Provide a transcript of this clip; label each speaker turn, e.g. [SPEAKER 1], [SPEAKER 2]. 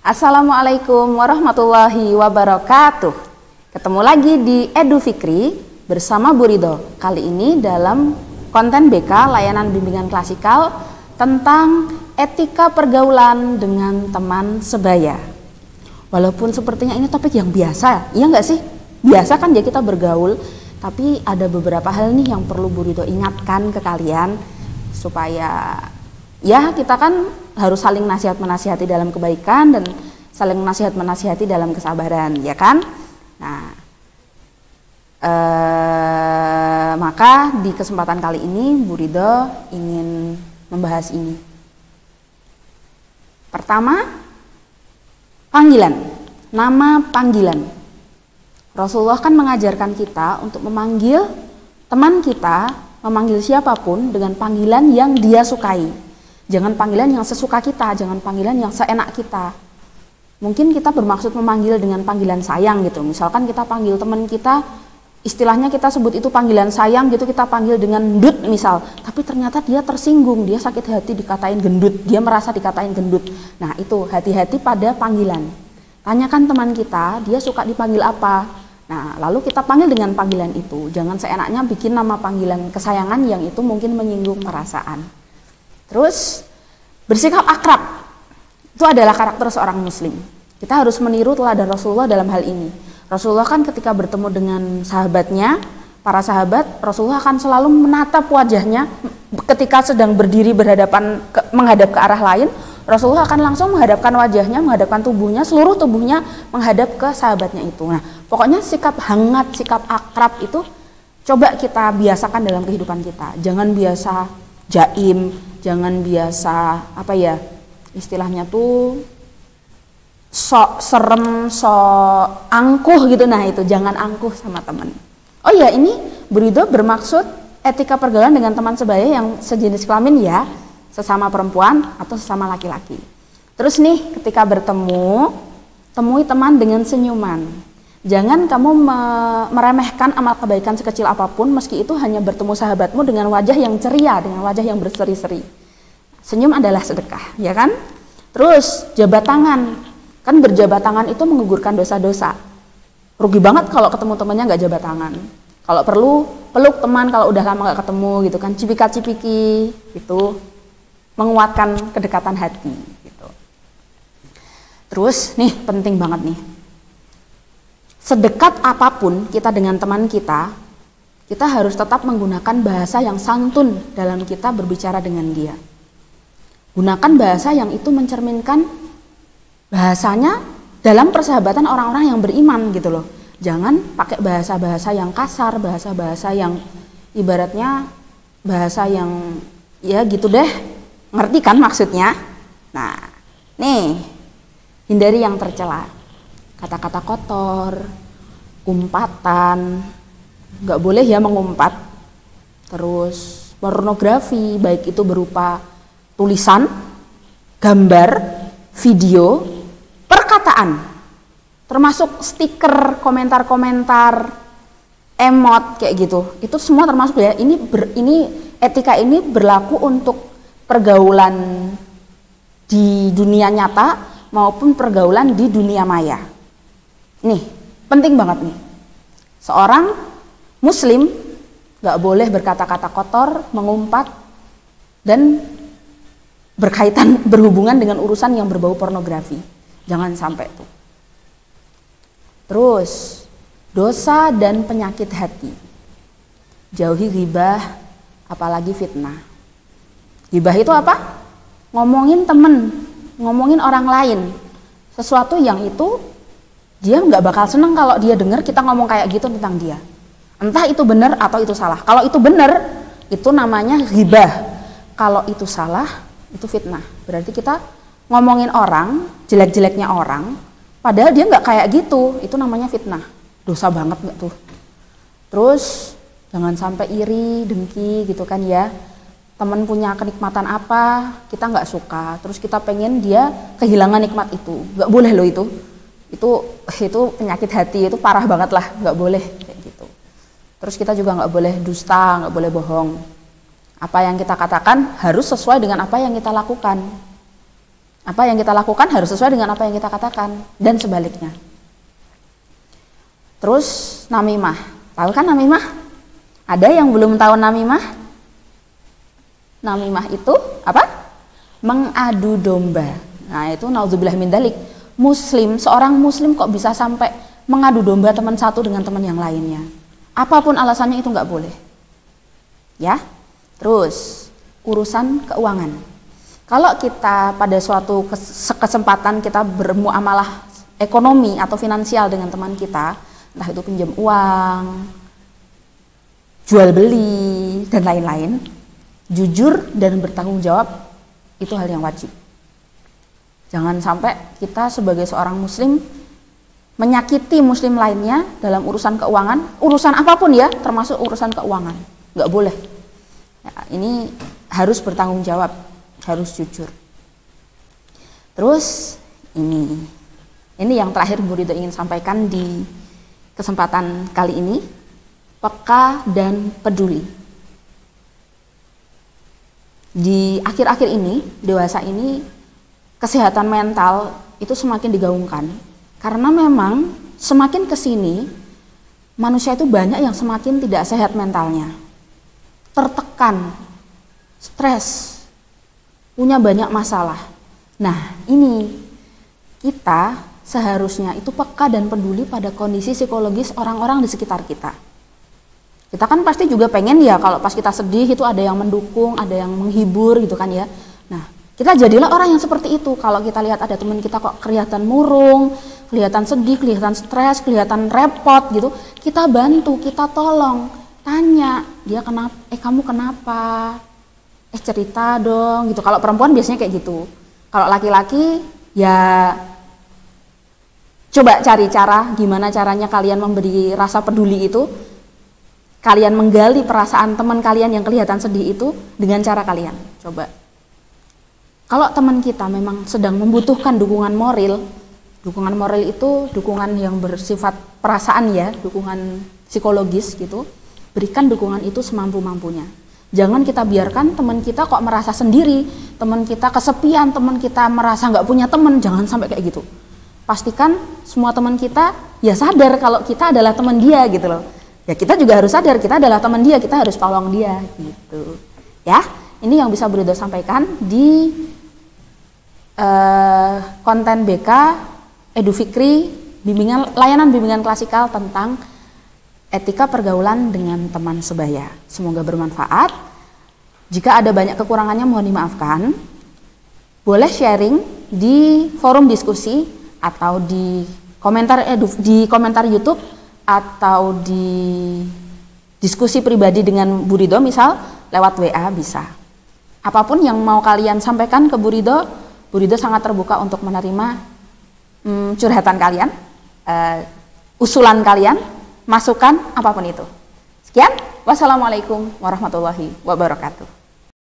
[SPEAKER 1] Assalamualaikum warahmatullahi wabarakatuh. Ketemu lagi di Edu Fikri bersama Bu Ridho. Kali ini dalam konten BK layanan bimbingan klasikal tentang etika pergaulan dengan teman sebaya. Walaupun sepertinya ini topik yang biasa, iya nggak sih? Biasa kan ya kita bergaul, tapi ada beberapa hal nih yang perlu Bu Ridho ingatkan ke kalian supaya ya kita kan harus saling nasihat-menasihati dalam kebaikan dan saling nasihat-menasihati dalam kesabaran, ya kan? Nah, maka di kesempatan kali ini Bu Ridho ingin membahas ini. Pertama, panggilan, nama panggilan. Rasulullah kan mengajarkan kita untuk memanggil teman kita, memanggil siapapun dengan panggilan yang dia sukai. Jangan panggilan yang sesuka kita, jangan panggilan yang seenak kita. Mungkin kita bermaksud memanggil dengan panggilan sayang gitu. Misalkan kita panggil teman kita, istilahnya kita sebut itu panggilan sayang gitu, kita panggil dengan gendut misal. Tapi ternyata dia tersinggung, dia sakit hati dikatain gendut, dia merasa dikatain gendut. Nah itu, hati-hati pada panggilan. Tanyakan teman kita, dia suka dipanggil apa. Nah lalu kita panggil dengan panggilan itu. Jangan seenaknya bikin nama panggilan kesayangan yang itu mungkin menyinggung perasaan. Terus bersikap akrab, itu adalah karakter seorang muslim. Kita harus meniru teladan Rasulullah dalam hal ini. Rasulullah kan ketika bertemu dengan sahabatnya, para sahabat, Rasulullah akan selalu menatap wajahnya. Ketika sedang berdiri berhadapan menghadap ke arah lain, Rasulullah akan langsung menghadapkan wajahnya, menghadapkan tubuhnya, seluruh tubuhnya menghadap ke sahabatnya itu. Nah, pokoknya sikap hangat, sikap akrab itu coba kita biasakan dalam kehidupan kita. Jangan biasa jaim, jangan biasa apa ya istilahnya tuh sok serem, sok angkuh gitu. Nah itu jangan angkuh sama teman. Oh ya, ini Bu Ridho bermaksud etika pergaulan dengan teman sebaya yang sejenis kelamin ya, sesama perempuan atau sesama laki-laki. Terus nih ketika bertemu, temui teman dengan senyuman. Jangan kamu meremehkan amal kebaikan sekecil apapun meski itu hanya bertemu sahabatmu dengan wajah yang ceria, dengan wajah yang berseri-seri. Senyum adalah sedekah, ya kan? Terus jabat tangan. Kan berjabat tangan itu menggugurkan dosa-dosa. Rugi banget kalau ketemu temannya nggak jabat tangan. Kalau perlu peluk teman kalau udah lama nggak ketemu gitu kan, cipika-cipiki gitu, menguatkan kedekatan hati gitu. Terus nih penting banget nih. Sedekat apapun kita dengan teman kita harus tetap menggunakan bahasa yang santun dalam kita berbicara dengan dia. Gunakan bahasa yang itu mencerminkan bahasanya dalam persahabatan orang-orang yang beriman gitu loh. Jangan pakai bahasa-bahasa yang kasar, bahasa-bahasa yang ibaratnya bahasa yang ya gitu deh. Ngerti kan maksudnya? Nah, nih hindari yang tercela. Kata-kata kotor, umpatan, nggak boleh ya mengumpat. Terus pornografi, baik itu berupa tulisan, gambar, video, perkataan, termasuk stiker, komentar-komentar, emot kayak gitu. Itu semua termasuk ya. Ini etika ini berlaku untuk pergaulan di dunia nyata maupun pergaulan di dunia maya. Nih, penting banget nih. Seorang muslim gak boleh berkata-kata kotor, mengumpat, dan berhubungan dengan urusan yang berbau pornografi. Jangan sampai tuh. Terus, dosa dan penyakit hati. Jauhi ghibah, apalagi fitnah. Ghibah itu apa? Ngomongin temen, ngomongin orang lain. Sesuatu yang itu dia nggak bakal seneng kalau dia dengar kita ngomong kayak gitu tentang dia. Entah itu benar atau itu salah. Kalau itu benar, itu namanya ghibah. Kalau itu salah, itu fitnah. Berarti kita ngomongin orang, jelek-jeleknya orang, padahal dia nggak kayak gitu. Itu namanya fitnah. Dosa banget nggak tuh? Terus jangan sampai iri, dengki gitu kan ya. Teman punya kenikmatan apa, kita nggak suka. Terus kita pengen dia kehilangan nikmat itu. Nggak boleh loh itu. Itu penyakit hati, itu parah banget lah, nggak boleh kayak gitu. Terus kita juga nggak boleh dusta, nggak boleh bohong. Apa yang kita katakan harus sesuai dengan apa yang kita lakukan. Apa yang kita lakukan harus sesuai dengan apa yang kita katakan, dan sebaliknya. Terus namimah, tahu kan namimah? Ada yang belum tahu namimah? Namimah itu apa? Mengadu domba. Nah itu naudzubillah min dzalik. Seorang muslim kok bisa sampai mengadu domba teman satu dengan teman yang lainnya? Apapun alasannya itu nggak boleh. Ya. Terus urusan keuangan. Kalau kita pada suatu kesempatan kita bermuamalah ekonomi atau finansial dengan teman kita, entah itu pinjam uang, jual beli, dan lain-lain, jujur dan bertanggung jawab itu hal yang wajib. Jangan sampai kita sebagai seorang muslim menyakiti muslim lainnya dalam urusan keuangan, urusan apapun ya, termasuk urusan keuangan. Nggak boleh. Ya, ini harus bertanggung jawab, harus jujur. Terus ini yang terakhir Bu Ridho ingin sampaikan di kesempatan kali ini, peka dan peduli. Di akhir-akhir ini, dewasa ini, kesehatan mental itu semakin digaungkan karena memang semakin kesini manusia itu banyak yang semakin tidak sehat mentalnya, tertekan, stres, punya banyak masalah. Nah, ini kita seharusnya itu peka dan peduli pada kondisi psikologis orang-orang di sekitar kita. Kita kan pasti juga pengen ya kalau pas kita sedih itu ada yang mendukung, ada yang menghibur gitu kan ya. Nah, kita jadilah orang yang seperti itu. Kalau kita lihat ada teman kita kok kelihatan murung, kelihatan sedih, kelihatan stres, kelihatan repot gitu, kita bantu, kita tolong, tanya dia kenapa, kamu kenapa? Cerita dong gitu. Kalau perempuan biasanya kayak gitu. Kalau laki-laki ya coba cari cara gimana caranya kalian memberi rasa peduli itu. Kalian menggali perasaan teman kalian yang kelihatan sedih itu dengan cara kalian. Coba. Kalau teman kita memang sedang membutuhkan dukungan moral itu dukungan yang bersifat perasaan ya, dukungan psikologis gitu. Berikan dukungan itu semampu-mampunya. Jangan kita biarkan teman kita kok merasa sendiri, teman kita kesepian, teman kita merasa nggak punya teman, jangan sampai kayak gitu. Pastikan semua teman kita ya sadar kalau kita adalah teman dia gitu loh. Ya kita juga harus sadar kita adalah teman dia, kita harus tolong dia gitu. Ya, ini yang bisa Bu Ridho sampaikan di konten BK Edu Fikri, layanan bimbingan klasikal tentang etika pergaulan dengan teman sebaya. Semoga bermanfaat. Jika ada banyak kekurangannya mohon dimaafkan. Boleh sharing di forum diskusi atau di komentar YouTube atau di diskusi pribadi dengan Bu Ridho misal lewat WA bisa. Apapun yang mau kalian sampaikan ke Bu Ridho sangat terbuka untuk menerima curhatan kalian, usulan kalian, masukan apapun itu. Sekian, wassalamualaikum warahmatullahi wabarakatuh.